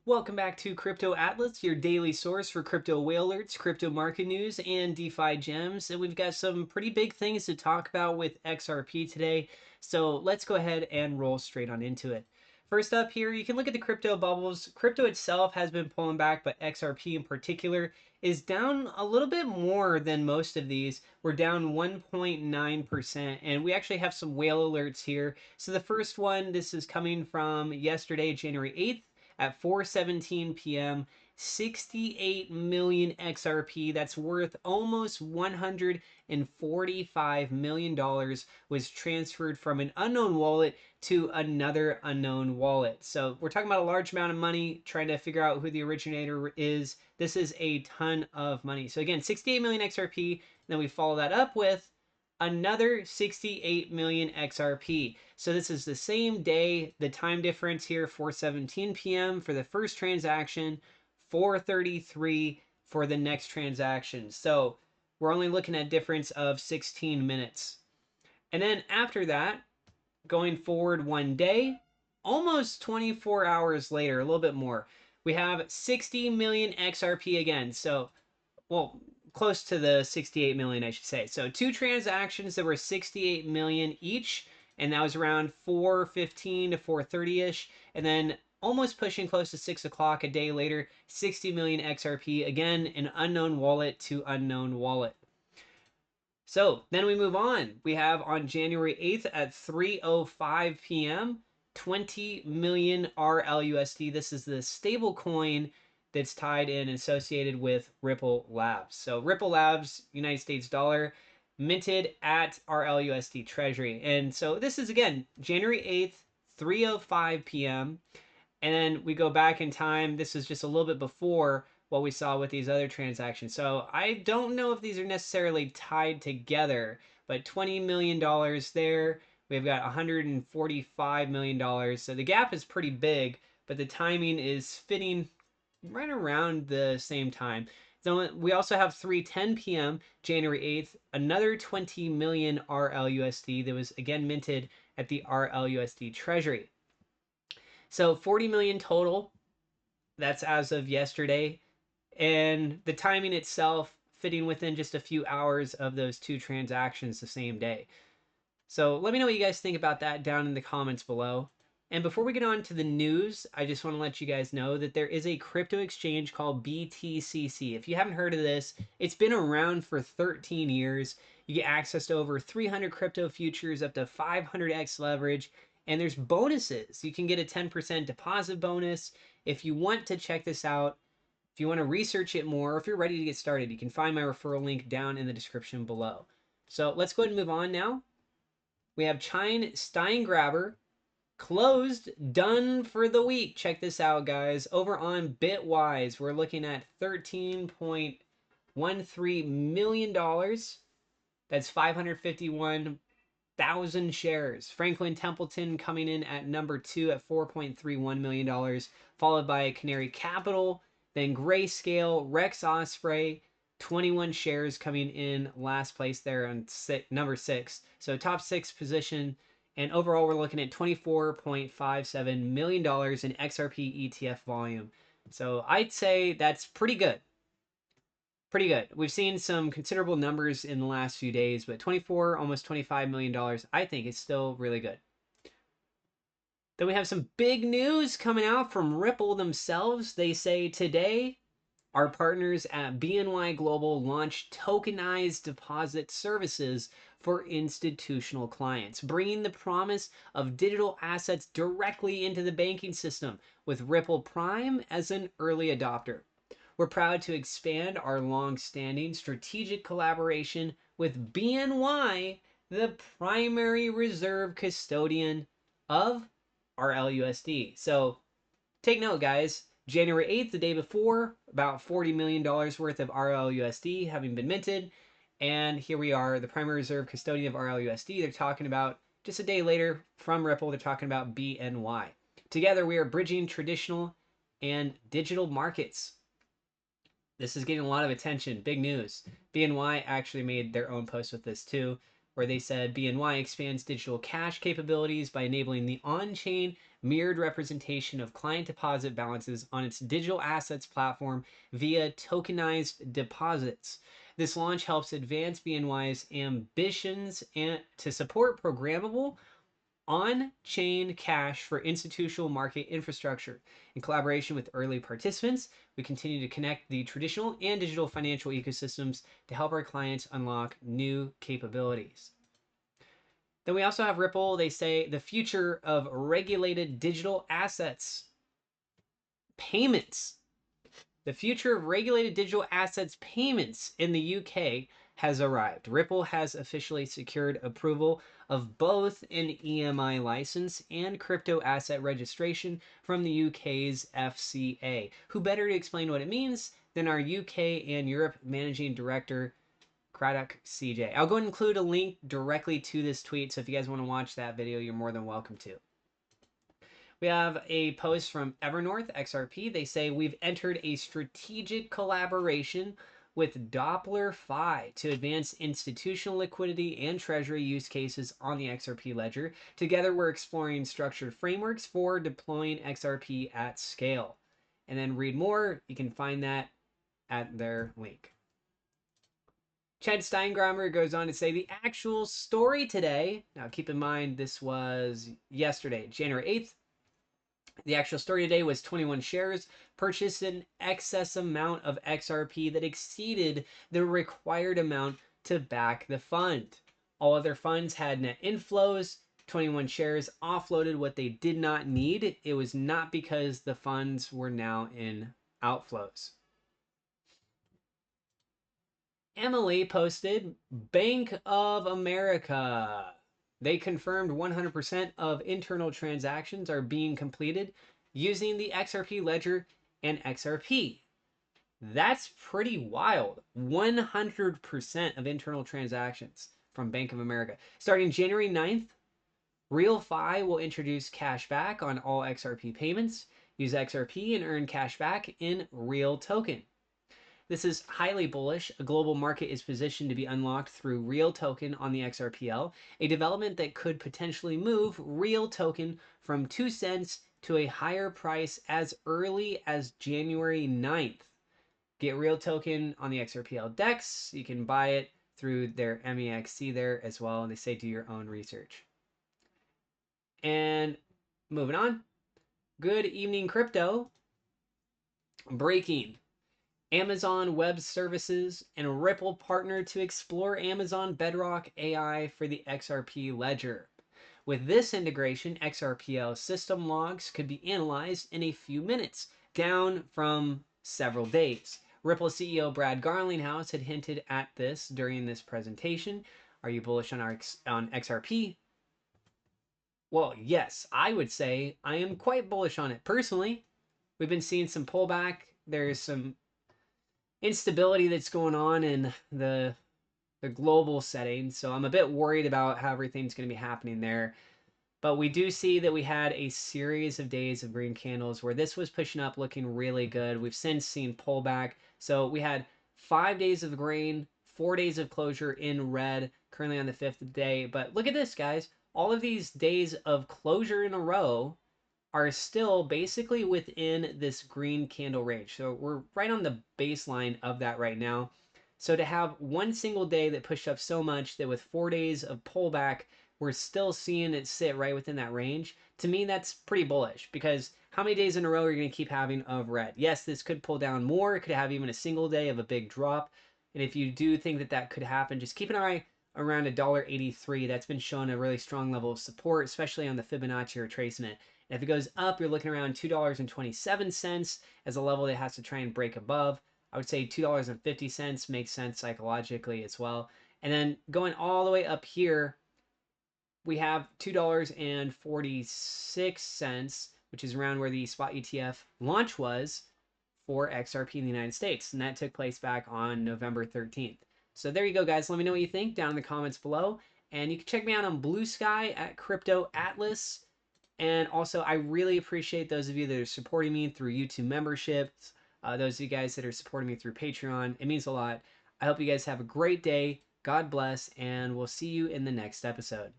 Welcome back to Crypto Atlas, your daily source for crypto whale alerts, crypto market news, and DeFi gems. And we've got some pretty big things to talk about with XRP today. So let's go ahead and roll straight on into it. First up here, you can look at the crypto bubbles. Crypto itself has been pulling back, but XRP in particular is down a little bit more than most of these. We're down 1.9%, and we actually have some whale alerts here. So the first one, this is coming from yesterday, January 8th at 4:17 p.m. 68 million XRP, that's worth almost $145 million, was transferred from an unknown wallet to another unknown wallet. So we're talking about a large amount of money, trying to figure out who the originator is. This is a ton of money. So again, 68 million XRP. Then we follow that up with another 68 million XRP. So this is the same day. The time difference here, 4:17 p.m. for the first transaction, 4:33 for the next transaction. So we're only looking at a difference of 16 minutes. And then after that, going forward one day, almost 24 hours later, a little bit more, we have 60 million XRP again. So, well, close to the 68 million, I should say. So two transactions that were 68 million each, and that was around 4:15 to 4:30ish, and then almost pushing close to 6 o'clock a day later, 60 million XRP, again, an unknown wallet to unknown wallet. So then we move on. We have on January 8th at 3:05 p.m., 20 million RLUSD. This is the stable coin that's tied in and associated with Ripple Labs. So Ripple Labs, United States dollar, minted at RLUSD Treasury. And so this is, again, January 8th, 3:05 p.m. And then we go back in time. This is just a little bit before what we saw with these other transactions. So I don't know if these are necessarily tied together, but $20 million there. We've got $145 million. So the gap is pretty big, but the timing is fitting right around the same time. So we also have 3:10 p.m. January 8th, another 20 million RLUSD that was again minted at the RLUSD Treasury. So 40 million total. That's as of yesterday. And the timing itself fitting within just a few hours of those two transactions the same day. So let me know what you guys think about that down in the comments below. And before we get on to the news, I just want to let you guys know that there is a crypto exchange called BTCC. If you haven't heard of this, it's been around for 13 years. You get access to over 300 crypto futures, up to 500x leverage, and there's bonuses. You can get a 10% deposit bonus. If you want to check this out, if you want to research it more, or if you're ready to get started, you can find my referral link down in the description below. So let's go ahead and move on now. We have Chine Steingraber closed, done for the week. Check this out, guys. Over on Bitwise, we're looking at $13.13 million. That's 551,000 shares. Franklin Templeton coming in at number 2 at $4.31 million, followed by Canary Capital, then Grayscale, Rex Osprey, 21 shares coming in last place there on number 6. So top 6 position. And overall, we're looking at $24.57 million in XRP ETF volume. So I'd say that's pretty good. Pretty good. We've seen some considerable numbers in the last few days, but 24, almost $25 million, I think is still really good. Then we have some big news coming out from Ripple themselves. They say today, our partners at BNY Global launched tokenized deposit services for institutional clients, bringing the promise of digital assets directly into the banking system, with Ripple Prime as an early adopter. We're proud to expand our long-standing strategic collaboration with BNY, the primary reserve custodian of RLUSD. So take note, guys. January 8th, the day before, about $40 million worth of RLUSD having been minted. And here we are, the primary reserve custodian of RLUSD. They're talking about, just a day later from Ripple, they're talking about BNY. Together, we are bridging traditional and digital markets. This is getting a lot of attention. Big news. BNY actually made their own post with this too. where they said BNY expands digital cash capabilities by enabling the on-chain mirrored representation of client deposit balances on its digital assets platform via tokenized deposits. This launch helps advance BNY's ambitions and to support programmable on-chain cash for institutional market infrastructure. In collaboration with early participants, we continue to connect the traditional and digital financial ecosystems to help our clients unlock new capabilities. Then we also have Ripple. They say the future of regulated digital assets payments. The future of regulated digital assets payments in the UK has arrived. Ripple has officially secured approval of both an EMI license and crypto asset registration from the UK's FCA. Who better to explain what it means than our UK and Europe Managing Director, Craddock CJ. I'll go and include a link directly to this tweet, so if you guys want to watch that video, you're more than welcome to. We have a post from Evernorth XRP. They say we've entered a strategic collaboration with Doppler Phi to advance institutional liquidity and treasury use cases on the XRP ledger. Together, we're exploring structured frameworks for deploying XRP at scale. And then read more. You can find that at their link. Chad Steingramer goes on to say the actual story today. Now, keep in mind, this was yesterday, January 8th. The actual story today was 21 shares purchased an excess amount of XRP that exceeded the required amount to back the fund. All other funds had net inflows. 21 shares offloaded what they did not need. It was not because the funds were now in outflows. Emily posted Bank of America. They confirmed 100% of internal transactions are being completed using the XRP ledger and XRP. That's pretty wild. 100% of internal transactions from Bank of America. Starting January 9th, RealFi will introduce cash back on all XRP payments. Use XRP and earn cash back in Real Token. This is highly bullish. A global market is positioned to be unlocked through Real Token on the XRPL, a development that could potentially move Real Token from 2 cents to a higher price as early as January 9th. Get Real Token on the XRPL DEX. You can buy it through their MEXC there as well. And they say do your own research. And moving on. Good evening, crypto. Breaking. Amazon Web Services and Ripple partnered to explore Amazon Bedrock AI for the XRP ledger. With this integration, XRPL system logs could be analyzed in a few minutes, down from several days. Ripple CEO Brad Garlinghouse had hinted at this during this presentation. Are you bullish on XRP? Well, yes, I would say I am quite bullish on it. Personally, we've been seeing some pullback. There's some instability that's going on in the global setting, so I'm a bit worried about how everything's going to be happening there. But we do see that we had a series of days of green candles where this was pushing up, looking really good. We've since seen pullback. So we had 5 days of green, 4 days of closure in red, currently on the 5th day. But look at this, guys. All of these days of closure in a row are still basically within this green candle range. So we're right on the baseline of that right now. So to have one single day that pushed up so much that with 4 days of pullback, we're still seeing it sit right within that range. To me, that's pretty bullish because how many days in a row are you going to keep having of red? Yes, this could pull down more. It could have even a single day of a big drop. And if you do think that that could happen, just keep an eye around $1.83. That's been showing a really strong level of support, especially on the Fibonacci retracement. And if it goes up, you're looking around $2.27 as a level that has to try and break above. I would say $2.50 makes sense psychologically as well. And then going all the way up here, we have $2.46, which is around where the spot ETF launch was for XRP in the United States. And that took place back on November 13th. So there you go, guys. Let me know what you think down in the comments below. And you can check me out on Blue Sky at Crypto Atlas. And also, I really appreciate those of you that are supporting me through YouTube memberships. Those of you guys that are supporting me through Patreon. It means a lot. I hope you guys have a great day. God bless, and we'll see you in the next episode.